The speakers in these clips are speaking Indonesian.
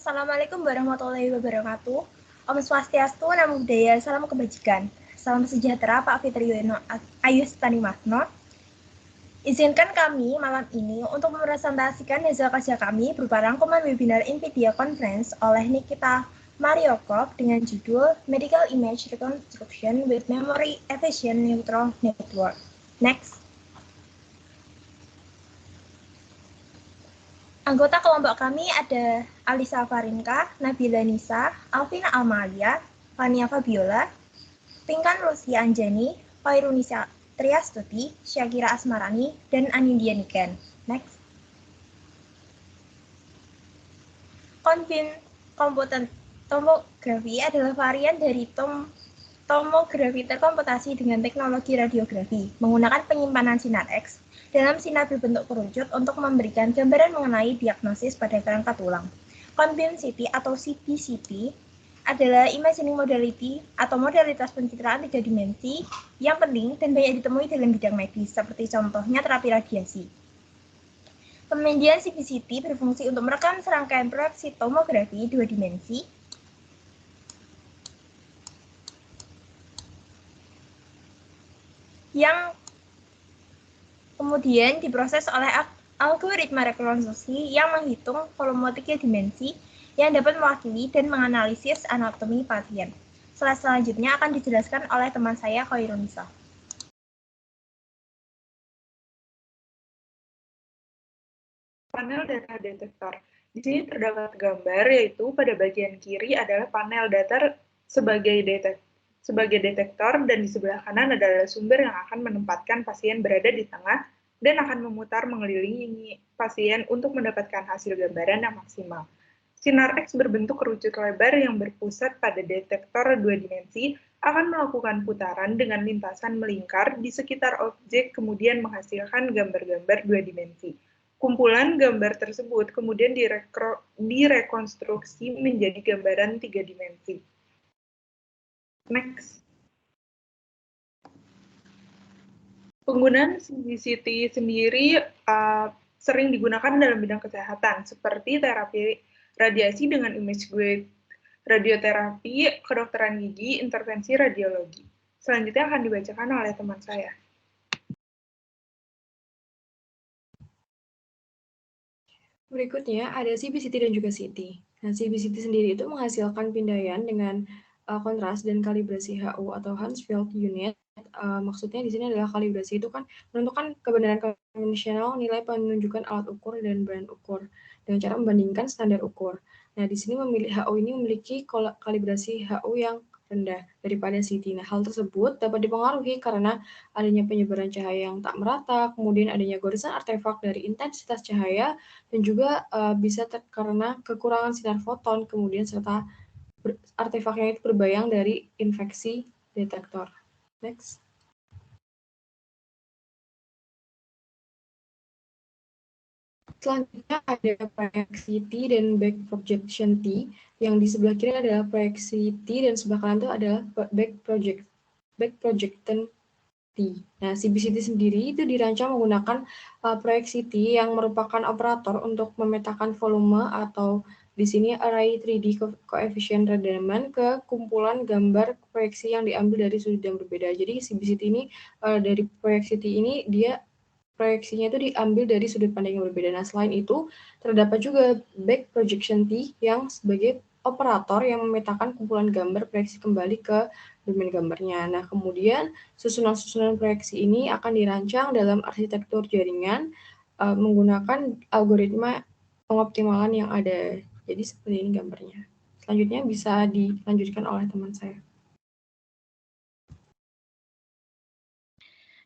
Assalamualaikum warahmatullahi wabarakatuh. Om Swastiastu, Namo Buddhaya, Salam Kebajikan. Salam sejahtera Pak Fitriyono Ayus Tanimatno. Izinkan kami malam ini untuk mempresentasikan hasil kerja kami berupa rangkuman webinar NVIDIA Conference oleh Nikita Mariokov dengan judul Medical Image Reconstruction with Memory Efficient Neural Network. Next. Anggota kelompok kami ada Alisa Farinka, Nabila Nisa, Alvina Amalia, Fania Fabiola, Pinkan Lucia Anjani, Pairunisa Triastuti, Syakira Asmarani, dan Anindya Niken. Next. Komputer tomografi adalah varian dari tomografi terkomputasi dengan teknologi radiografi menggunakan penyimpanan sinar X dalam sinar berbentuk kerucut untuk memberikan gambaran mengenai diagnosis pada kerangka tulang. Combined CT atau CBCT adalah imaging modality atau modalitas pencitraan 3 dimensi yang penting dan banyak ditemui dalam bidang medis, seperti contohnya terapi radiasi. Kemudian CBCT berfungsi untuk merekam serangkaian proyeksi tomografi 2 dimensi yang kemudian diproses oleh algoritma rekonstruksi yang menghitung volume 3 dimensi yang dapat mewakili dan menganalisis anatomi pasien. Slide selanjutnya akan dijelaskan oleh teman saya, Khairunisa. Panel data detektor. Di sini terdapat gambar, yaitu pada bagian kiri adalah panel data sebagai detektor, dan di sebelah kanan adalah sumber yang akan menempatkan pasien berada di tengah dan akan memutar mengelilingi pasien untuk mendapatkan hasil gambaran yang maksimal. Sinar X berbentuk kerucut lebar yang berpusat pada detektor 2 dimensi akan melakukan putaran dengan lintasan melingkar di sekitar objek, kemudian menghasilkan gambar-gambar 2 dimensi. Kumpulan gambar tersebut kemudian direkonstruksi menjadi gambaran 3 dimensi. Next. Penggunaan CBCT sendiri sering digunakan dalam bidang kesehatan, seperti terapi radiasi dengan image guided radioterapi, kedokteran gigi, intervensi radiologi. Selanjutnya akan dibacakan oleh teman saya. Berikutnya ada CBCT dan juga CT. Nah, CBCT sendiri itu menghasilkan pindaian dengan kontras dan kalibrasi HU atau Hounsfield Unit. Maksudnya di sini adalah kalibrasi itu kan menentukan kebenaran konvensional nilai penunjukan alat ukur dan brand ukur dengan cara membandingkan standar ukur. Nah, di sini HU ini memiliki kalibrasi HU yang rendah daripada CT. Nah, hal tersebut dapat dipengaruhi karena adanya penyebaran cahaya yang tak merata, kemudian adanya goresan artefak dari intensitas cahaya, dan juga bisa karena kekurangan sinar foton, kemudian serta artefaknya itu berbayang dari infeksi detektor. Next. Selanjutnya ada proyeksi T dan back projection T. Yang di sebelah kiri adalah proyeksi T dan sebelah kanan itu adalah back projection T. Nah, CBCT sendiri itu dirancang menggunakan proyeksi T yang merupakan operator untuk memetakan volume atau di sini array 3D koefisien redaman ke kumpulan gambar proyeksi yang diambil dari sudut yang berbeda. Jadi CBCT ini dari proyeksi T ini dia proyeksinya itu diambil dari sudut pandang yang berbeda. Nah, selain itu terdapat juga back projection T yang sebagai operator yang memetakan kumpulan gambar proyeksi kembali ke domain gambarnya. Nah, kemudian susunan-susunan proyeksi ini akan dirancang dalam arsitektur jaringan menggunakan algoritma pengoptimalan yang ada. Jadi seperti ini gambarnya. Selanjutnya bisa dilanjutkan oleh teman saya.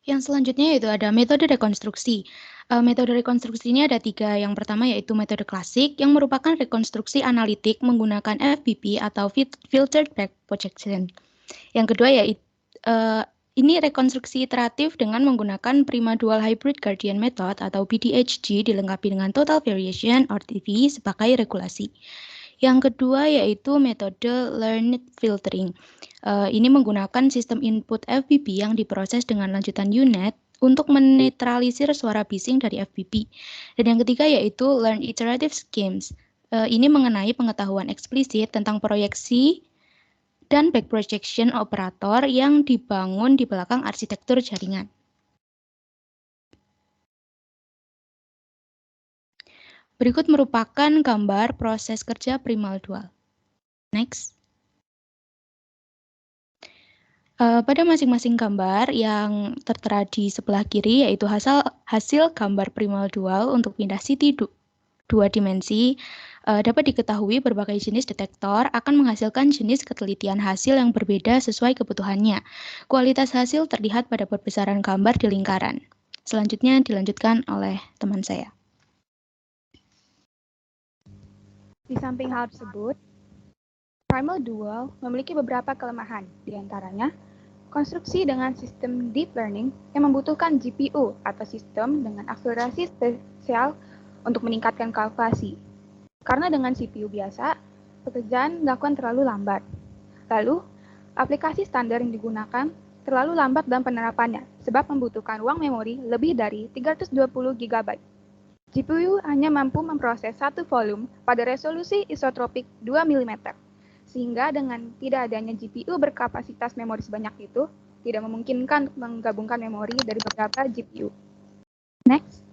Yang selanjutnya yaitu ada metode rekonstruksi. Metode rekonstruksi ini ada 3. Yang pertama yaitu metode klasik yang merupakan rekonstruksi analitik menggunakan FPP atau Filtered Back Projection. Yang kedua yaitu ini rekonstruksi iteratif dengan menggunakan Prima Dual Hybrid Gradient Method atau PDHG dilengkapi dengan Total Variation (RTV) sebagai regulasi. Yang kedua yaitu metode Learned Filtering. Ini menggunakan sistem input FPP yang diproses dengan lanjutan UNet untuk menetralisir suara bising dari FPP. Dan yang ketiga yaitu Learned Iterative Schemes. Ini mengenai pengetahuan eksplisit tentang proyeksi dan back projection operator yang dibangun di belakang arsitektur jaringan. Berikut merupakan gambar proses kerja primal dual. Next. Pada masing-masing gambar yang tertera di sebelah kiri yaitu hasil gambar primal dual untuk pindah city dua dimensi, dapat diketahui berbagai jenis detektor akan menghasilkan jenis ketelitian hasil yang berbeda sesuai kebutuhannya. Kualitas hasil terlihat pada perbesaran gambar di lingkaran. Selanjutnya dilanjutkan oleh teman saya. Di samping hal tersebut, primal dual memiliki beberapa kelemahan, di antaranya konstruksi dengan sistem deep learning yang membutuhkan GPU atau sistem dengan akselerasi spesial untuk meningkatkan kalkulasi. Karena dengan CPU biasa, pekerjaan dilakukan terlalu lambat. Lalu, aplikasi standar yang digunakan terlalu lambat dalam penerapannya, sebab membutuhkan ruang memori lebih dari 320 GB. GPU hanya mampu memproses satu volume pada resolusi isotropik 2 mm. Sehingga dengan tidak adanya GPU berkapasitas memori sebanyak itu, tidak memungkinkan menggabungkan memori dari beberapa GPU. Next.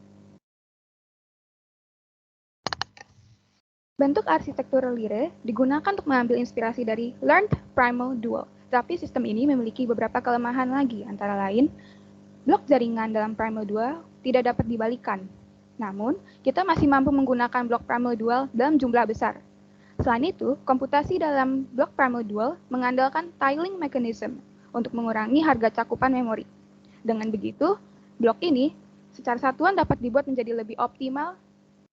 Bentuk arsitektur Lyre digunakan untuk mengambil inspirasi dari Learned Primal Dual. Tapi sistem ini memiliki beberapa kelemahan lagi, antara lain, blok jaringan dalam Primal Dual tidak dapat dibalikan. Namun, kita masih mampu menggunakan blok Primal Dual dalam jumlah besar. Selain itu, komputasi dalam blok primal dual mengandalkan tiling mechanism untuk mengurangi harga cakupan memori. Dengan begitu, blok ini secara satuan dapat dibuat menjadi lebih optimal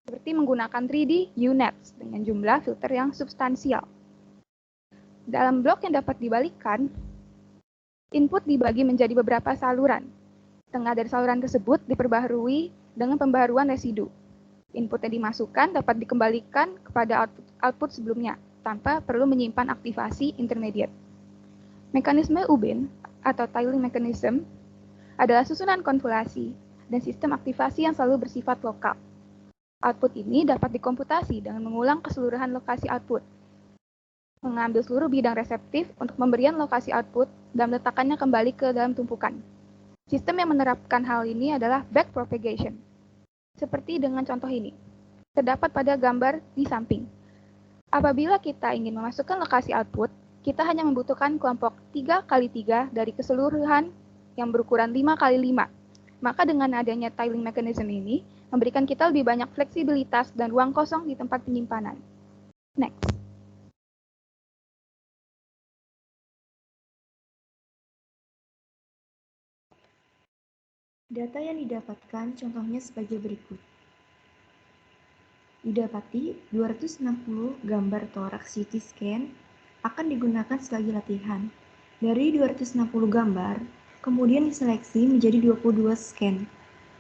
seperti menggunakan 3D UNets dengan jumlah filter yang substansial. Dalam blok yang dapat dibalikkan, input dibagi menjadi beberapa saluran. Tengah dari saluran tersebut diperbaharui dengan pembaharuan residu. Input yang dimasukkan dapat dikembalikan kepada output sebelumnya, tanpa perlu menyimpan aktivasi intermediate. Mekanisme Ubin, atau tiling mechanism, adalah susunan konvolasi dan sistem aktivasi yang selalu bersifat lokal. Output ini dapat dikomputasi dengan mengulang keseluruhan lokasi output, mengambil seluruh bidang reseptif untuk pemberian lokasi output dan meletakkannya kembali ke dalam tumpukan. Sistem yang menerapkan hal ini adalah backpropagation. Seperti dengan contoh ini, terdapat pada gambar di samping. Apabila kita ingin memasukkan lokasi output, kita hanya membutuhkan kelompok 3x3 dari keseluruhan yang berukuran 5x5. Maka dengan adanya tiling mechanism ini, memberikan kita lebih banyak fleksibilitas dan ruang kosong di tempat penyimpanan. Next. Data yang didapatkan contohnya sebagai berikut. Didapati 260 gambar toraks CT scan akan digunakan sebagai latihan. Dari 260 gambar, kemudian diseleksi menjadi 22 scan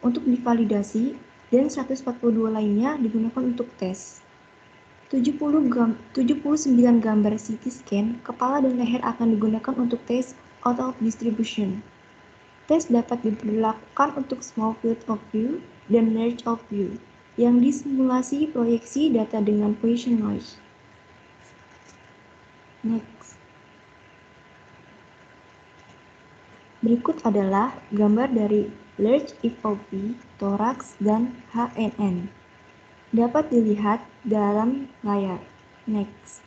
untuk divalidasi dan 142 lainnya digunakan untuk tes. 79 gambar CT scan kepala dan leher akan digunakan untuk tes out of distribution. Tes dapat diberlakukan untuk small field of view dan large of view yang disimulasi proyeksi data dengan Bayesian noise. Next. Berikut adalah gambar dari large FOV, toraks, dan HNN. Dapat dilihat dalam layar. Next.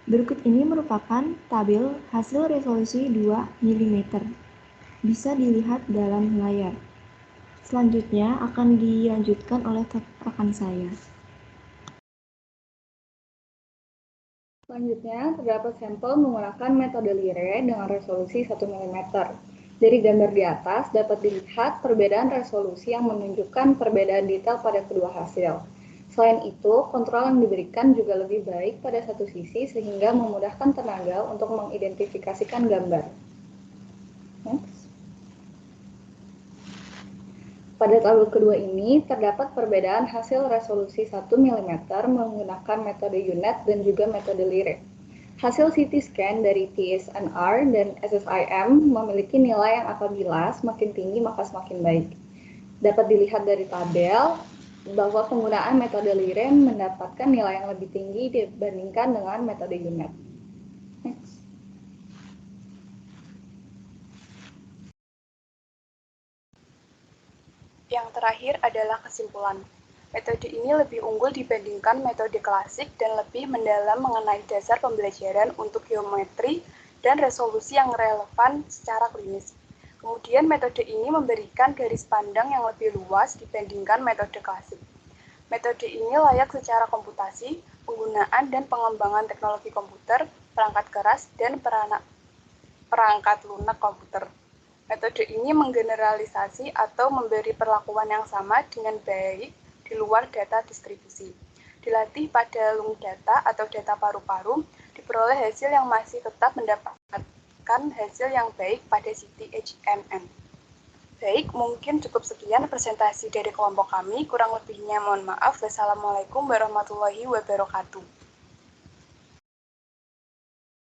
Berikut ini merupakan tabel hasil resolusi 2 mm. Bisa dilihat dalam layar. Selanjutnya akan dilanjutkan oleh rekan saya. Selanjutnya, terdapat sampel menggunakan metode Lyre dengan resolusi 1 mm. Dari gambar di atas dapat dilihat perbedaan resolusi yang menunjukkan perbedaan detail pada kedua hasil. Selain itu, kontrol yang diberikan juga lebih baik pada satu sisi sehingga memudahkan tenaga untuk mengidentifikasikan gambar. Next. Pada tabel kedua ini, terdapat perbedaan hasil resolusi 1 mm menggunakan metode UNet dan juga metode Lyre. Hasil CT scan dari TSNR dan SSIM memiliki nilai yang apabila semakin tinggi maka semakin baik. Dapat dilihat dari tabel bahwa penggunaan metode Lyre mendapatkan nilai yang lebih tinggi dibandingkan dengan metode UNet. Next. Yang terakhir adalah kesimpulan. Metode ini lebih unggul dibandingkan metode klasik dan lebih mendalam mengenai dasar pembelajaran untuk geometri dan resolusi yang relevan secara klinis. Kemudian metode ini memberikan garis pandang yang lebih luas dibandingkan metode klasik. Metode ini layak secara komputasi, penggunaan dan pengembangan teknologi komputer, perangkat keras, dan perangkat lunak komputer. Metode ini menggeneralisasi atau memberi perlakuan yang sama dengan baik di luar data distribusi. Dilatih pada lung data atau data paru-paru, diperoleh hasil yang masih tetap mendapatkan hasil yang baik pada CTHMN. Baik, mungkin cukup sekian presentasi dari kelompok kami. Kurang lebihnya mohon maaf. Wassalamualaikum warahmatullahi wabarakatuh.